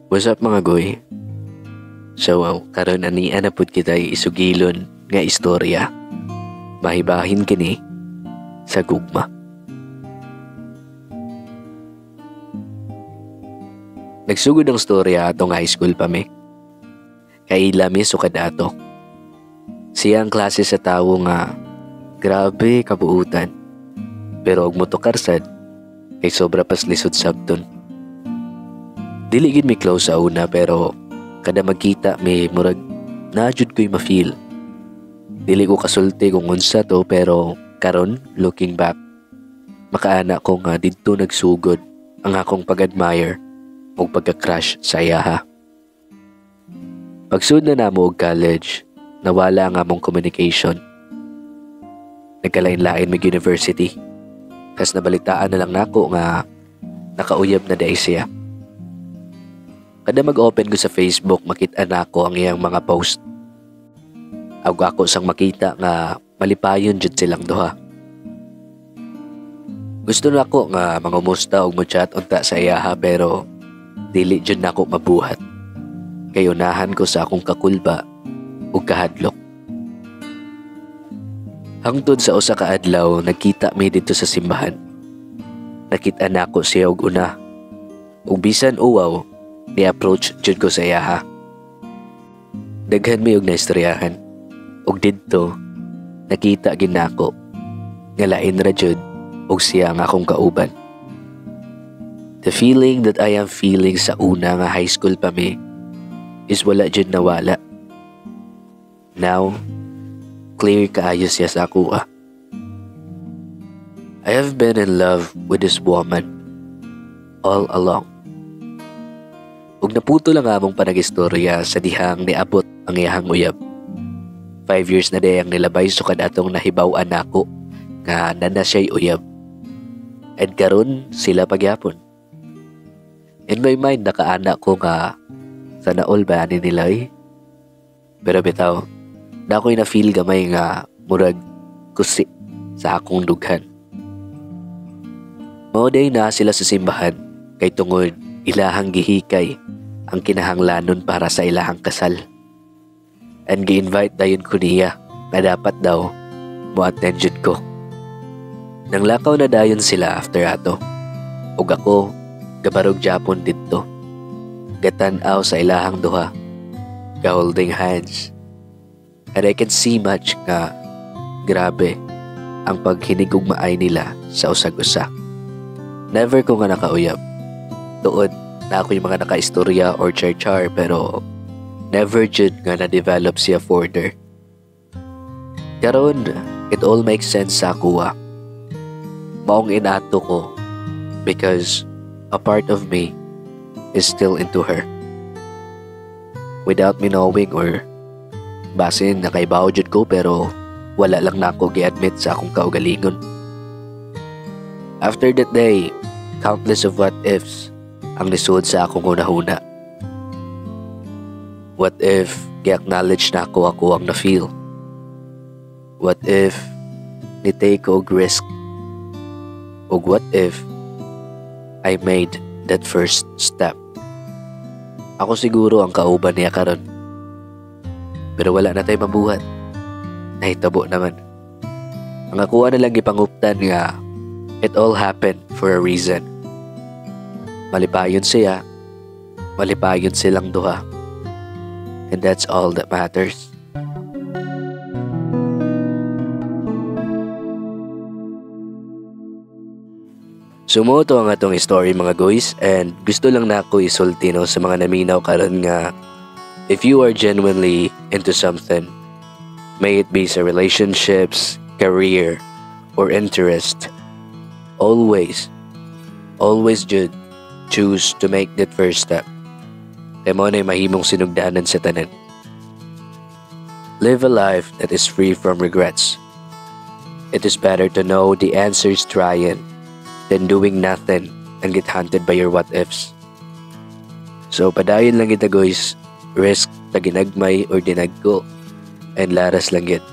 What's up mga goy? So karon ani na pud kita isugilon nga istorya. Mahibahin kini sa gugma. Nagsugod ang storya atong high school pa mi. Kaila mi sukad ato. Siya ang klase sa tawo nga grabe kabuutan. Pero og motokarsad kay sobra pas lisod sabton. Dili gid mi close sa una pero kada magkita mi murag najud ko'y ma-feel. Dili ko kasulti kung unsa to pero karon looking back makaana ko nga didto nagsugod ang akong pag-admire o pagka-crush sa iyaha. Pagsud na namo og college, nawala ang among communication. Nagkalain-lain mig university. Kas nabalitaan na lang nako nga nakauyab na day siya. Kada mag-open ko sa Facebook, makita na ko ang iyang mga post. Ako sang makita nga malipayon jud silang duha. Gusto na ako nga mangumusta og mo-chat unta sa iyaha pero dili jud nako mabuhat. Kay unahan ko sa akong kakulba ug kahadlok. Hangtod sa usa ka adlaw, nagkita mi dito sa simbahan. Nakita na ako siya og una. Ug bisan uwaw, ni-approach jud ko sa iyaha. Daghan mi og naistoryahan. Og didto, nakita gid nako nga lain ra jud og siya ang akong kauban. The feeling that I am feeling sa una nga high school pa mi is wala jud nawala. Now, clear kaayo siya sa ako. I have been in love with this woman all along. Ug naputo lang among panag-istorya sa dihang niabot ang iyahang uyab. 5 years na day ang nilabay sukad atong nahibaw-an nako nga nana siya'y uyab. And karon sila pagyapon. In my mind nakaana ko nga sana all ba ani nila eh. Pero bitaw, na ako'y na-feel gamay nga murag kusi sa akong dughan. Mauday na sila sa simbahan kay tungod ilahang gihikay ang kinahanglanon para sa ilahang kasal. And gi-invite dayon ko niya na dapat daw mo-attend jud ko. Nang lakaw na dayon sila after ato. Ug ako gabarog Japon didto. Gatan-aw sa ilahang duha. Ga-holding hands. And I can see much nga grabe ang paghinigugmaay nila sa usag-usa. Never ko nga nakauyab. Tuod na ako yung mga nakaistorya or char-char pero never jud nga na-develop siya further. Karon, it all makes sense sa ako. Maong inato ko because a part of me is still into her. Without me knowing or basin nakaibaw jud ko pero wala lang na ako gi-admit sa akong kaugalingon. After that day, countless of what ifs ang lisod sa akong una-una. What if gi-acknowledge na ako ang na-feel? What if ni-take ko og risk? Og what if I made that first step? Ako siguro ang kauban niya karon. Pero wala na tayo mabuhat. Nahitabo naman. Ang akuha na lang ipanguptan nga it all happened for a reason. Malipayon siya. Malipayon silang duha. And that's all that matters. Sumuto ang atong story mga guys and gusto lang na ako isulti no, sa mga naminaw karon nga if you are genuinely into something, may it be sa relationships, career, or interest, always jud choose to make that first step. Kaya mo na mahimong sinugdanan sa tanan. Live a life that is free from regrets. It is better to know the answers trying than doing nothing and get hunted by your what-ifs. So padayon lang kita guys, risk na ginagmay or dinagko and laras lang yun.